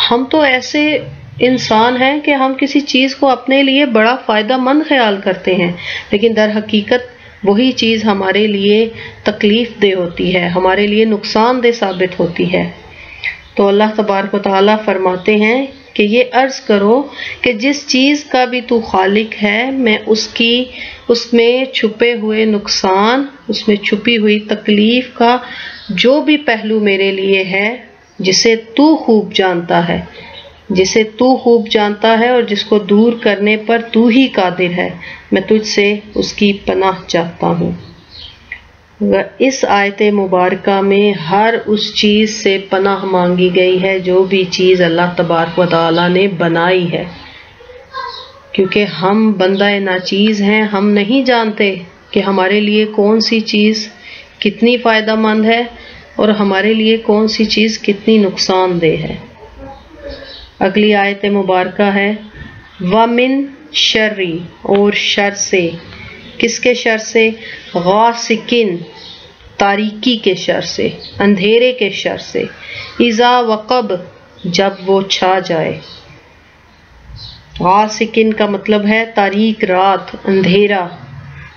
ہم تو ایسے انسان ہیں کہ ہم کسی چیز کو اپنے لیے بڑا فائدہ مند خیال کرتے ہیں، لیکن در حقیقت وہی چیز ہمارے لیے تکلیف دہ ہوتی ہے، ہمارے لیے نقصان دہ ثابت ہوتی ہے۔ تو اللہ تبارک و تعالیٰ فرماتے ہیں کہ یہ عرض کرو کہ جس چیز کا بھی تو خالق ہے، میں اس میں چھپے ہوئے نقصان، اس میں چھپی ہوئی تکلیف کا جو بھی پہلو میرے لیے ہے، جسے تو خوب جانتا ہے، اور جس کو دور کرنے پر تو ہی قادر ہے، میں تجھ سے اس کی پناہ چاہتا ہوں۔ اس آیت مبارکہ میں ہر اس چیز سے پناہ مانگی گئی ہے جو بھی چیز اللہ تبارک و تعالیٰ نے بنائی ہے، کیونکہ ہم بندہ ناچیز ہیں، ہم نہیں جانتے کہ ہمارے لیے کون سی چیز کتنی فائدہ مند ہے اور ہمارے لیے کون سی چیز کتنی نقصان دہ ہے۔ اگلی آیت مبارکہ ہے وَمِن شَرِّ، اور شر سے، کس کے شر سے؟ غاسقن، تاریکی کے شر سے، اندھیرے کے شر سے، اذا وقب، جب وہ چھا جائے۔ غاسقن کا مطلب ہے تاریک رات، اندھیرا،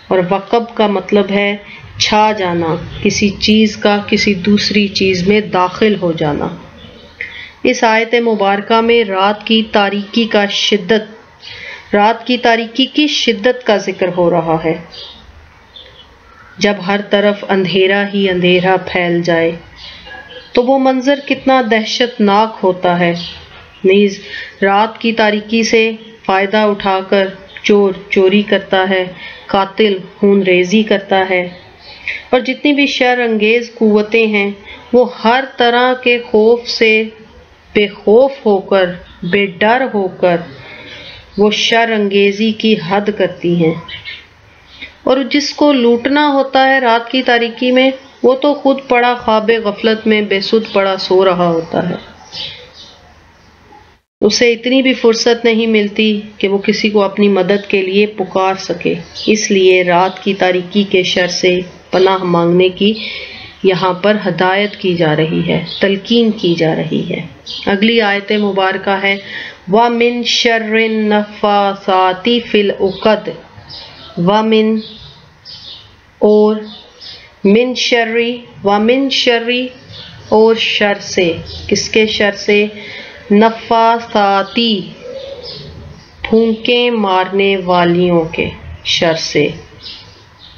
اور وقب کا مطلب ہے چھا جانا، کسی چیز کا کسی دوسری چیز میں داخل ہو جانا۔ اس آیت مبارکہ میں رات کی تاریکی کی شدت کا ذکر ہو رہا ہے۔ جب ہر طرف اندھیرا ہی اندھیرا پھیل جائے تو وہ منظر کتنا دہشت ناک ہوتا ہے۔ نیز رات کی تاریکی سے فائدہ اٹھا کر چور چوری کرتا ہے، قاتل خون ریزی کرتا ہے، اور جتنی بھی شر انگیز قوتیں ہیں وہ ہر طرح کے خوف سے بے خوف ہو کر، بے ڈر ہو کر وہ شر انگیزی کی حد کرتی ہیں، اور جس کو لوٹنا ہوتا ہے رات کی تاریکی میں وہ تو خود پڑا خواب غفلت میں بے سود پڑا سو رہا ہوتا ہے، اسے اتنی بھی فرصت نہیں ملتی کہ وہ کسی کو اپنی مدد کے لیے پکار سکے۔ اس لیے رات کی تاریکی کے شر سے پناہ مانگنے کی یہاں پر ہدایت کی جا رہی ہے، تلقین کی جا رہی ہے۔ اگلی آیت مبارکہ ہے وَمِن شَرِّ النَّفَّاثَاتِ فِی الْعُقَدِ، وَمِن، اور، وَمِن شَرِّ، اور شر سے، کس کے شر سے؟ نفاثاتی، پھونکیں مارنے والیوں کے شر سے،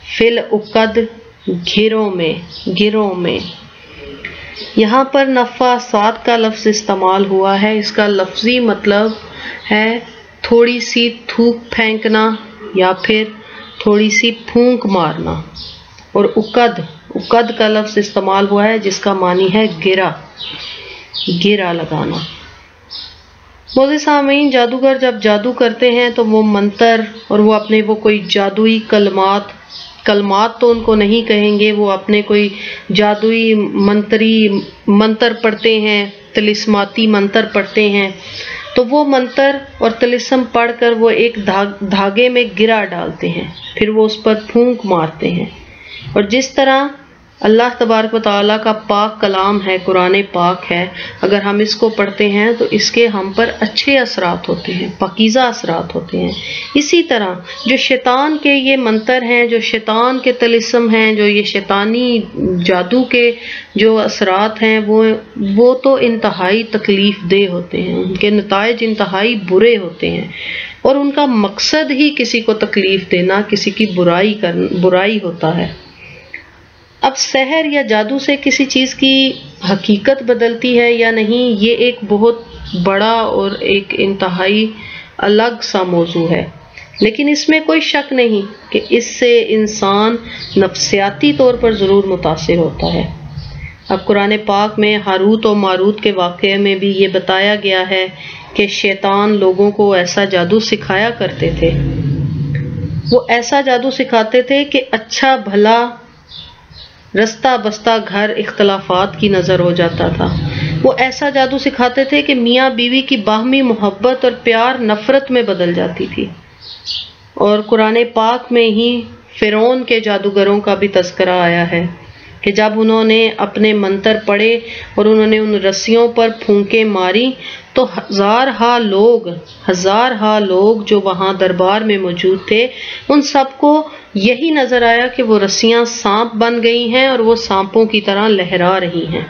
فی العقد، گھروں میں۔ یہاں پر نفاثات کا لفظ استعمال ہوا ہے، اس کا لفظی مطلب ہے تھوڑی سی تھوک پھینکنا یا پھر تھوڑی سی پھونک مارنا، اور عقد کا لفظ استعمال ہوا ہے جس کا معنی ہے گرا لگانا۔ معزز سامعین، جادوگر جب جادو کرتے ہیں تو وہ منتر اور وہ اپنے وہ کوئی جادوئی کلمات تو ان کو نہیں کہیں گے، وہ اپنے کوئی جادوئی منتر پڑھتے ہیں، طلسماتی منتر پڑھتے ہیں، تو وہ منتر اور طلسم پڑھ کر وہ ایک دھاگے میں گرا ڈالتے ہیں، پھر وہ اس پر پھونک مارتے ہیں۔ اور جس طرح اللہ تبارک و تعالیٰ کا پاک کلام ہے، قرآن پاک ہے، اگر ہم اس کو پڑھتے ہیں تو اس کے ہم پر اچھے اثرات ہوتے ہیں، پاکیزہ اثرات ہوتے ہیں۔ اسی طرح جو شیطان کے یہ منتر ہیں، جو شیطان کے طلسم ہیں، جو یہ شیطانی جادو کے جو اثرات ہیں، وہ تو انتہائی تکلیف دہ ہوتے ہیں، ان کے نتائج انتہائی برے ہوتے ہیں، اور ان کا مقصد ہی کسی کو تکلیف دینا، کسی کی برائی ہوتا ہے۔ اب سحر یا جادو سے کسی چیز کی حقیقت بدلتی ہے یا نہیں، یہ ایک بہت بڑا اور ایک انتہائی الگ سا موضوع ہے، لیکن اس میں کوئی شک نہیں کہ اس سے انسان نفسیاتی طور پر ضرور متاثر ہوتا ہے۔ اب قرآن پاک میں ہاروت و ماروت کے واقعے میں بھی یہ بتایا گیا ہے کہ شیطان لوگوں کو ایسا جادو سکھایا کرتے تھے، وہ ایسا جادو سکھاتے تھے کہ اچھا بھلا رستہ بستہ گھر اختلافات کی نظر ہو جاتا تھا، وہ ایسا جادو سکھاتے تھے کہ میاں بیوی کی باہمی محبت اور پیار نفرت میں بدل جاتی تھی۔ اور قرآن پاک میں ہی فرعون کے جادوگروں کا بھی تذکرہ آیا ہے کہ جب انہوں نے اپنے منتر پڑھے اور انہوں نے ان رسیوں پر پھونکیں ماری تو ہزارہا لوگ جو وہاں دربار میں موجود تھے، ان سب کو یہی نظر آیا کہ وہ رسیاں سانپ بن گئی ہیں اور وہ سانپوں کی طرح لہرا رہی ہیں۔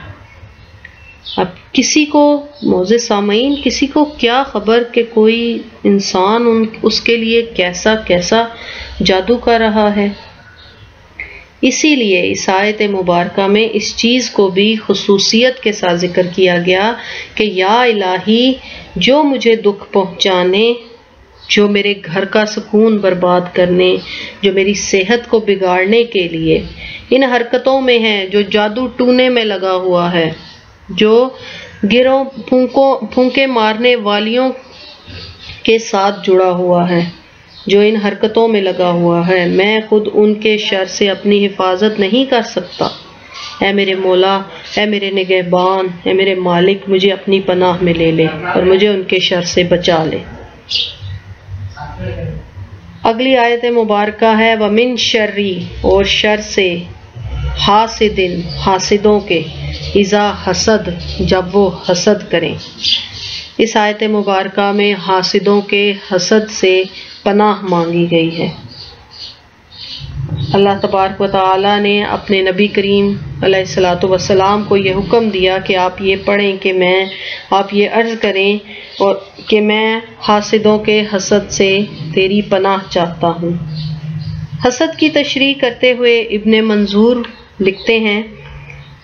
اب کسی کو، معزز سامعین، کسی کو کیا خبر کہ کوئی انسان اس کے لیے کیسا کیسا جادو کر رہا ہے۔ اسی لیے اس آیت مبارکہ میں اس چیز کو بھی خصوصیت کے ساتھ ذکر کیا گیا کہ یا الہی، جو مجھے دکھ پہنچانے، جو میرے گھر کا سکون برباد کرنے، جو میری صحت کو بگاڑنے کے لیے ان حرکتوں میں ہے، جو جادو ٹونے میں لگا ہوا ہے، جو گروہ پھونکے مارنے والیوں کے ساتھ جڑا ہوا ہے، جو ان حرکتوں میں لگا ہوا ہے، میں خود ان کے شر سے اپنی حفاظت نہیں کر سکتا۔ اے میرے مولا، اے میرے نگہبان، اے میرے مالک، مجھے اپنی پناہ میں لے لے اور مجھے ان کے شر سے بچا لے۔ اگلی آیت مبارکہ ہے وَمِن شَرِّ، اور شر سے، حاسدٍ، حاسدوں کے، اذا حسد، جب وہ حسد کریں۔ اس آیت مبارکہ میں حاسدوں کے حسد سے پناہ مانگی گئی ہے۔ اللہ تبارک و تعالیٰ نے اپنے نبی کریم علیہ الصلوۃ والسلام کو یہ حکم دیا کہ آپ یہ پڑھیں کہ آپ یہ عرض کریں اور کہ میں حاسدوں کے حسد سے تیری پناہ چاہتا ہوں۔ حسد کی تشریح کرتے ہوئے ابن منظور لکھتے ہیں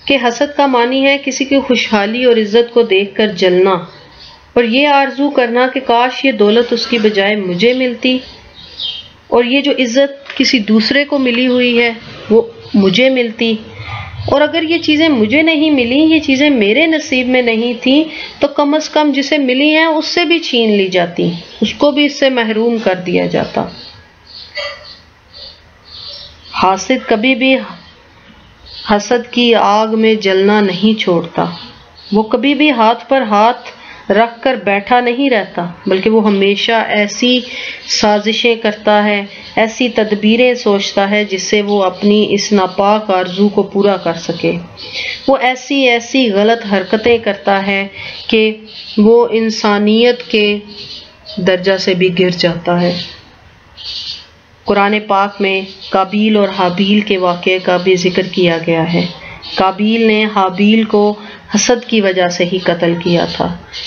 کہ حسد کا معنی ہے کسی کی خوشحالی اور عزت کو دیکھ کر جلنا اور یہ آرزو کرنا کہ کاش یہ دولت اس کی بجائے مجھے ملتی، اور یہ جو عزت کسی دوسرے کو ملی ہوئی ہے وہ مجھے ملتی، اور اگر یہ چیزیں مجھے نہیں ملی، یہ چیزیں میرے نصیب میں نہیں تھیں، تو کم از کم جسے ملی ہیں اس سے بھی چھین لی جاتی، اس کو بھی اس سے محروم کر دیا جاتا۔ حاسد کبھی بھی حسد کی آگ میں جلنا نہیں چھوڑتا، وہ کبھی بھی ہاتھ پر ہاتھ رکھ کر بیٹھا نہیں رہتا، بلکہ وہ ہمیشہ ایسی سازشیں کرتا ہے، ایسی تدبیریں سوچتا ہے جس سے وہ اپنی اس ناپاک آرزو کو پورا کر سکے۔ وہ ایسی غلط حرکتیں کرتا ہے کہ وہ انسانیت کے درجہ سے بھی گر جاتا ہے۔ قرآن پاک میں قابیل اور حابیل کے واقعے کا بھی ذکر کیا گیا ہے۔ قابیل نے حابیل کو حسد کی وجہ سے ہی قتل کیا تھا،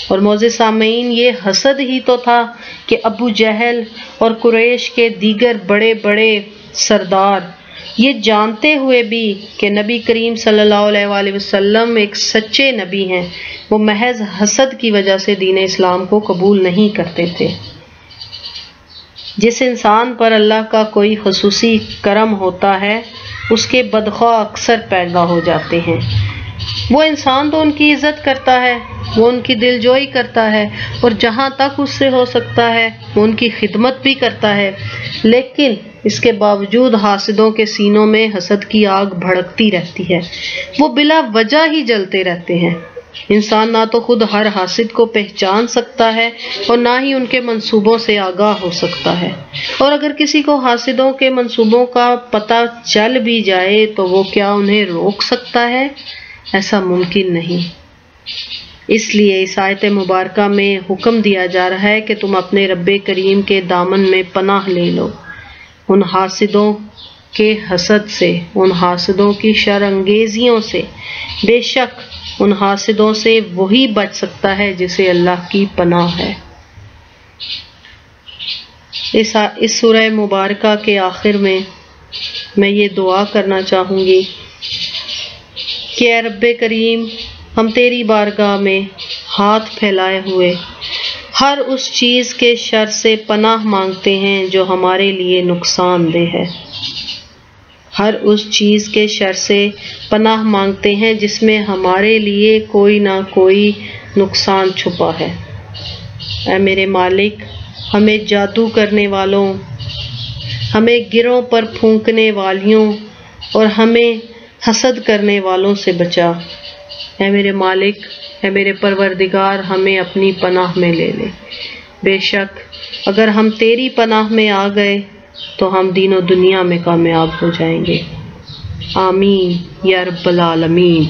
اور معزز سامعین، یہ حسد ہی تو تھا کہ ابو جہل اور قریش کے دیگر بڑے بڑے سردار یہ جانتے ہوئے بھی کہ نبی کریم صلی اللہ علیہ وآلہ وسلم ایک سچے نبی ہیں، وہ محض حسد کی وجہ سے دین اسلام کو قبول نہیں کرتے تھے۔ جس انسان پر اللہ کا کوئی خصوصی کرم ہوتا ہے اس کے بدخواہ اکثر پیدا ہو جاتے ہیں۔ وہ انسان تو ان کی عزت کرتا ہے، وہ ان کی دلجوئی کرتا ہے، اور جہاں تک اس سے ہو سکتا ہے وہ ان کی خدمت بھی کرتا ہے، لیکن اس کے باوجود حاسدوں کے سینوں میں حسد کی آگ بھڑکتی رہتی ہے، وہ بلا وجہ ہی جلتے رہتے ہیں۔ انسان نہ تو خود ہر حاسد کو پہچان سکتا ہے اور نہ ہی ان کے منصوبوں سے آگاہ ہو سکتا ہے، اور اگر کسی کو حاسدوں کے منصوبوں کا پتہ چل بھی جائے تو وہ کیا انہیں روک سکتا ہے؟ ایسا ممکن نہیں۔ اس لیے اس آیت مبارکہ میں حکم دیا جا رہا ہے کہ تم اپنے رب کریم کے دامن میں پناہ لے لو، ان حاسدوں کے حسد سے، ان حاسدوں کی شر انگیزیوں سے۔ بے شک ان حاسدوں سے وہی بچ سکتا ہے جسے اللہ کی پناہ ہے۔ اس سورہ مبارکہ کے آخر میں یہ دعا کرنا چاہوں گی کہ اے رب کریم، ہم تیری بارگاہ میں ہاتھ پھیلائے ہوئے ہر اس چیز کے شر سے پناہ مانگتے ہیں جو ہمارے لیے نقصان دہ ہے، ہر اس چیز کے شر سے پناہ مانگتے ہیں جس میں ہمارے لیے کوئی نہ کوئی نقصان چھپا ہے۔ اے میرے مالک، ہمیں جادو کرنے والوں، ہمیں گروں پر پھونکنے والیوں اور ہمیں حسد کرنے والوں سے بچا۔ اے میرے مالک، اے میرے پروردگار، ہمیں اپنی پناہ میں لے لے۔ بے شک اگر ہم تیری پناہ میں آ گئے تو ہم دین و دنیا میں کامیاب ہو جائیں گے۔ آمین یا رب العالمین۔